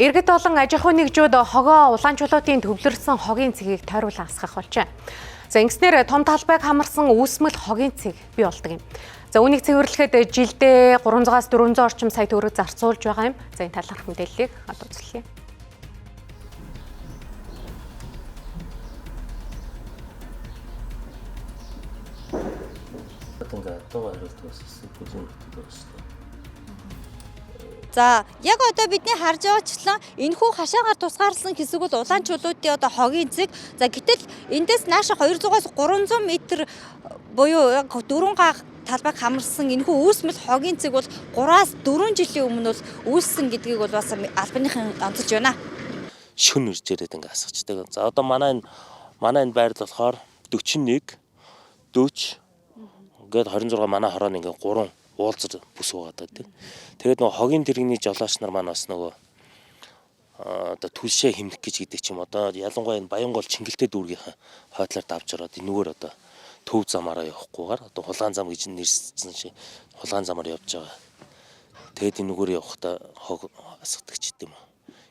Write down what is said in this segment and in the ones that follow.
Иргэд болон аж ахуйн нэгжүүд хогоо улаан чулуутын төвлөрсөн хогийн цэгийг тойруулан асгах болжээ. За ингэснээр том талбайг хамарсан үүсмэл хогийн цэг бий болдог юм. За үүнийг цэвэрлэхэд жилдээ 300-аас 400 орчим сая төгрөг зарцуулж байгаа юм. За энэ талаарх мэдээллийг үзүүлье. За яг одоо бидний харж байгаачлан энэхүү хашаагаар тусгаарласан хэсэг бол улаан чулуутын одоо хогийн цэг. За гэтэл эндээс нааша 200-аас 300 м буюу 4 га талбайг хамарсан энэхүү үүсмэл хогийн цэг бол 3-аас 4 жилийн өмнө бол үүссэн гэдгийг бол бас албаныхан онцолж байна. Шүн үрж ирээд ингээ асгачдаг. За одоо манай энэ байрал болохоор 41 40 гээд 26 манай хороо ингээ 3 уулзар бүс угаадаг тийм. Тэгээд нөгөө хогийн тэрэгний жолооч нар маань бас нөгөө одоо түлшээ хэмнэх гэж гэдэг ч юм одоо ялангуяа энэ Баянгол Чингэлтэй дүүргийнхаа хойдлоор давж ороод энэгээр одоо төв замаараа явахгүйгээр одоо хулгаан зам гэж нэрсэн шиг хулгаан замаар явж байгаа. Тэгээд энэгээр явахдаа хог асгадаг ч гэдэм юм.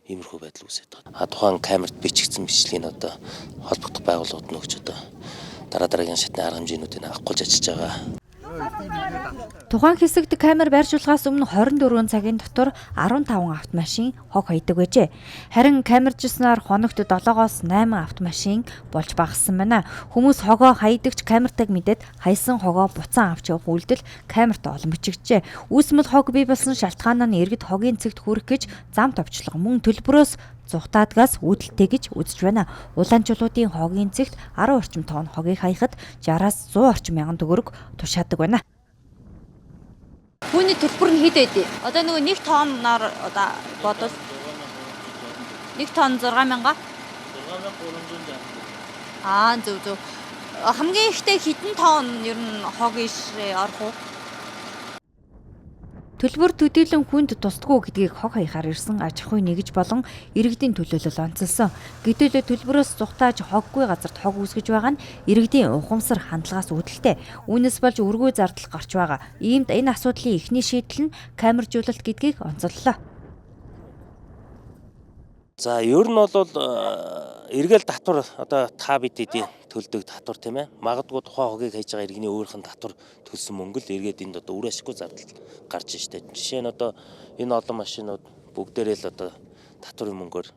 Иймэрхүү байдал үүсэж байгаа. Тухайн камерт бичигдсэн бичлэгийг одоо холбогдох байгууллагууд нь өгч одоо дараагийн шатны арга хэмжээнүүдийг авахгүй ажиллаж байгаа. Тухайн хэсэгт камер байршуулахаас өмнө 24 цагийн дотор 15 автомашин хог хаядаг байжээ. Харин камержснаар хоногт 7-оос 8 автомашин болж багассан байна. Хүмүүс хогоо хаядагч камертайг мэдээд хайсан хогоо буцаан авч явах үйлдэл камерт олон бичигджээ. Үүсмэл хог бий болсон шалтгаанаа нь иргэд хогийн цэгт хүрэх гэж зам товчлого мөн төлбөрөөс зүхтаадгаас үүдэлтэй гэж үзэж байна. Улаан чулуутын хогийн цэгт 10 орчим тонн хогийг хаяхад 60-аас 100 орчим мянган төгрөг тушаадаг байна. Түүний төлбөр нь хэд байдیں۔ Одоо нөгөө 1 тонноор одоо бодвол 1 тонн 6000. 6300. Зөв. Хамгийн ихтэй хэдэн тонн ер нь хог ишрээ орох уу? Төлбөр төдийлөн хүнд тусдаггүй гэдгийг хог хаяхаар ирсэн аж ахуйн нэгж болон иргэдийн төлөөлөл онцолсон. Гэтэл төлбөрөөс зүхтааж хоггүй газарт хог үүсгэж байгаа нь иргэдийн ухамсар хандлагаас үүдэлтэй. Үүнээс болж өргөө зардал гарч байгаа. Иймд энэ асуудлын эхний шийдэл нь камержуулалт гэдгийг онцоллоо. За ер нь бол эргэл татвар одоо та бидний төлдөг татвар тийм ээ. Магадгүй тухайн хогийг хайж байгаа иргэний өөрийнх нь татвар төлсөн мөнгө л эргээд энд одоо үр ашиггүй зардал гарч штэ. Жишээ нь одоо энэ олон машинууд бүгдээрээ л одоо татварын мөнгөөр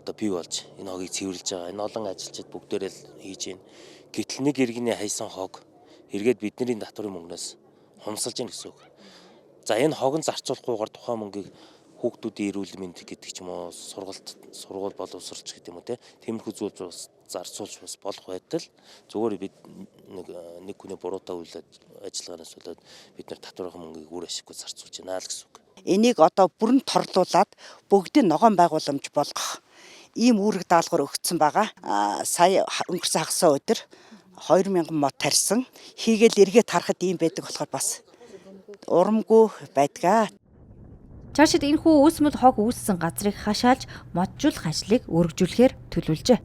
одоо бий болж энэ хогийг цэвэрлж байгаа. Энэ олон ажилчид бүгдээрээ л хийж байна. Гэтэл нэг иргэний хайсан хог эргээд бидний татварын мөнгнөөс хумсалж ийн гэсэн үг. За энэ хог нь зарцуулахгүйгээр тухайн мөнгийг хүүхдүүдийн эрүүл мэнд гэдэг ч юм уу сургууль боловсруулж гэдэг юм уу тиймэрхүү зүйл бас зарцуулж бас болох байтал зүгээр бид нэг хүний буруутай үйл ажиллагаанаас болоод бид нар татварын мөнгийг үр ашиггүй зарцуулж байна л гэсэн үг. Энийг одоо бүрэн торлуулад бүгдийн ногоон байгууламж болгох ийм үүрэг даалгавар өгсөн байгаа. Сая өнгөрсөн хагас өдөр 2000 мод тарьсан. Хийгээл эргээд харахад ийм байдаг болохоор бас урамгүй байдгаа. Цаашид энэхүү үүсмэл хог үүссэн газрыг хашаалж моджуулах ажлыг өргөжүүлэхээр төлөвлөжээ.